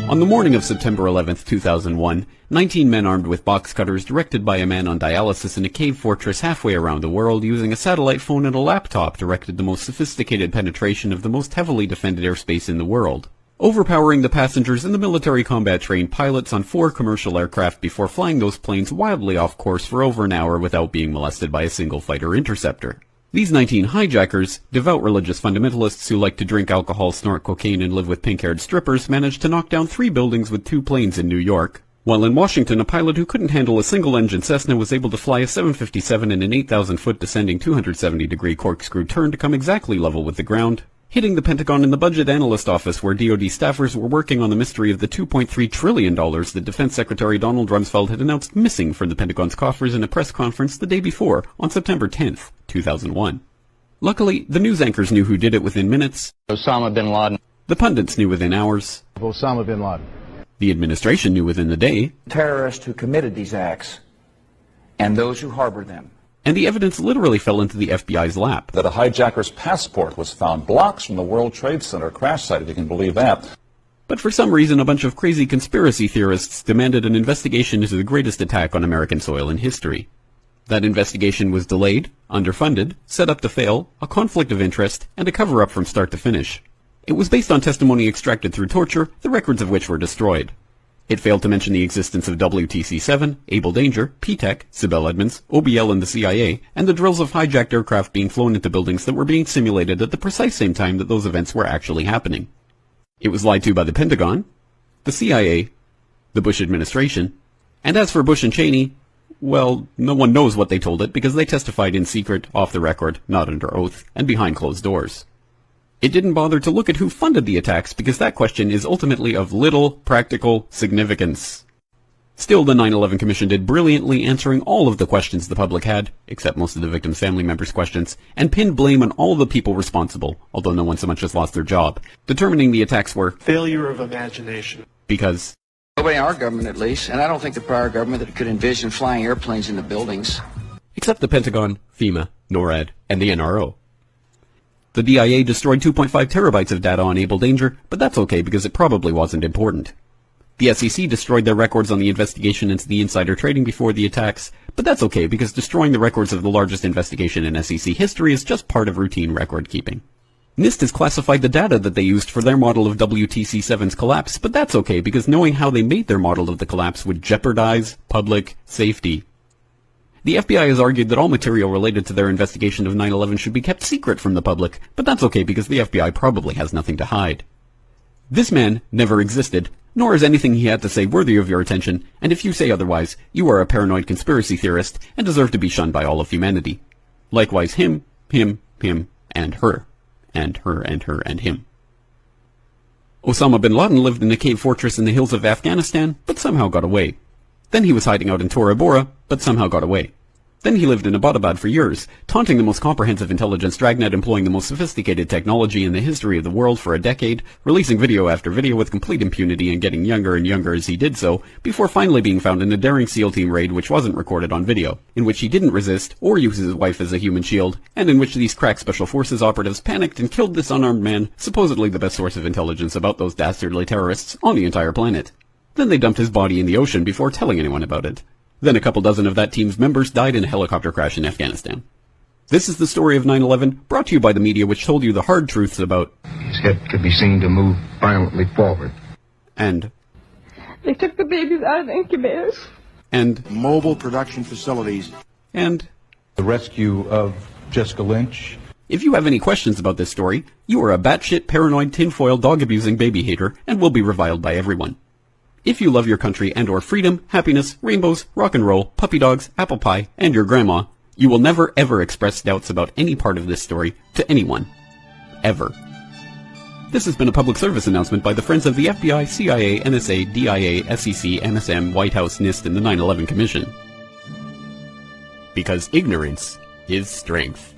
On the morning of September 11, 2001, 19 men armed with box cutters, directed by a man on dialysis in a cave fortress halfway around the world using a satellite phone and a laptop, directed the most sophisticated penetration of the most heavily defended airspace in the world, overpowering the passengers and the military combat-trained pilots on 4 commercial aircraft before flying those planes wildly off course for over an hour without being molested by a single fighter interceptor. These 19 hijackers, devout religious fundamentalists who like to drink alcohol, snort cocaine, and live with pink-haired strippers, managed to knock down 3 buildings with 2 planes in New York, while in Washington a pilot who couldn't handle a single-engine Cessna was able to fly a 757 in an 8,000-foot descending 270-degree corkscrew turn to come exactly level with the ground, hitting the Pentagon in the Budget Analyst Office where DoD staffers were working on the mystery of the $2.3 trillion that Defense Secretary Donald Rumsfeld had announced missing from the Pentagon's coffers in a press conference the day before, on September 10th, 2001. Luckily, the news anchors knew who did it within minutes. Osama bin Laden. The pundits knew within hours. Osama bin Laden. The administration knew within the day. Terrorists who committed these acts and those who harbor them. And the evidence literally fell into the FBI's lap. That a hijacker's passport was found blocks from the World Trade Center crash site, if you can believe that. But for some reason, a bunch of crazy conspiracy theorists demanded an investigation into the greatest attack on American soil in history. That investigation was delayed, underfunded, set up to fail, a conflict of interest, and a cover-up from start to finish. It was based on testimony extracted through torture, the records of which were destroyed. It failed to mention the existence of WTC-7, Able Danger, P-TECH, Sibel Edmonds, OBL and the CIA, and the drills of hijacked aircraft being flown into buildings that were being simulated at the precise same time that those events were actually happening. It was lied to by the Pentagon, the CIA, the Bush administration, and as for Bush and Cheney, well, no one knows what they told it because they testified in secret, off the record, not under oath, and behind closed doors. It didn't bother to look at who funded the attacks because that question is ultimately of little practical significance. Still, the 9/11 Commission did brilliantly answering all of the questions the public had, except most of the victims' family members' questions, and pinned blame on all the people responsible, although no one so much as lost their job, determining the attacks were failure of imagination. Because Nobody in our government, at least, and I don't think the prior government that could envision flying airplanes into buildings. Except the Pentagon, FEMA, NORAD, and the NRO. The DIA destroyed 2.5 terabytes of data on Able Danger, but that's okay because it probably wasn't important. The SEC destroyed their records on the investigation into the insider trading before the attacks, but that's okay because destroying the records of the largest investigation in SEC history is just part of routine record keeping. NIST has classified the data that they used for their model of WTC-7's collapse, but that's okay because knowing how they made their model of the collapse would jeopardize public safety. The FBI has argued that all material related to their investigation of 9/11 should be kept secret from the public, but that's okay because the FBI probably has nothing to hide. This man never existed, nor is anything he had to say worthy of your attention, and if you say otherwise, you are a paranoid conspiracy theorist and deserve to be shunned by all of humanity. Likewise him, and her. And her, and her, and him. Osama bin Laden lived in a cave fortress in the hills of Afghanistan, but somehow got away. Then he was hiding out in Tora Bora, but somehow got away. Then he lived in Abbottabad for years, taunting the most comprehensive intelligence dragnet employing the most sophisticated technology in the history of the world for a decade, releasing video after video with complete impunity and getting younger and younger as he did so, before finally being found in a daring SEAL team raid which wasn't recorded on video, in which he didn't resist or use his wife as a human shield, and in which these crack special forces operatives panicked and killed this unarmed man, supposedly the best source of intelligence about those dastardly terrorists on the entire planet. Then they dumped his body in the ocean before telling anyone about it. Then a couple dozen of that team's members died in a helicopter crash in Afghanistan. This is the story of 9/11, brought to you by the media which told you the hard truths about his head could be seen to move violently forward. And they took the babies out of incubators. And mobile production facilities. And the rescue of Jessica Lynch. If you have any questions about this story, you are a batshit paranoid tinfoil dog-abusing baby hater and will be reviled by everyone. If you love your country and or freedom, happiness, rainbows, rock and roll, puppy dogs, apple pie, and your grandma, you will never ever express doubts about any part of this story to anyone. Ever. This has been a public service announcement by the Friends of the FBI, CIA, NSA, DIA, SEC, NSM, White House, NIST, and the 9/11 Commission. Because ignorance is strength.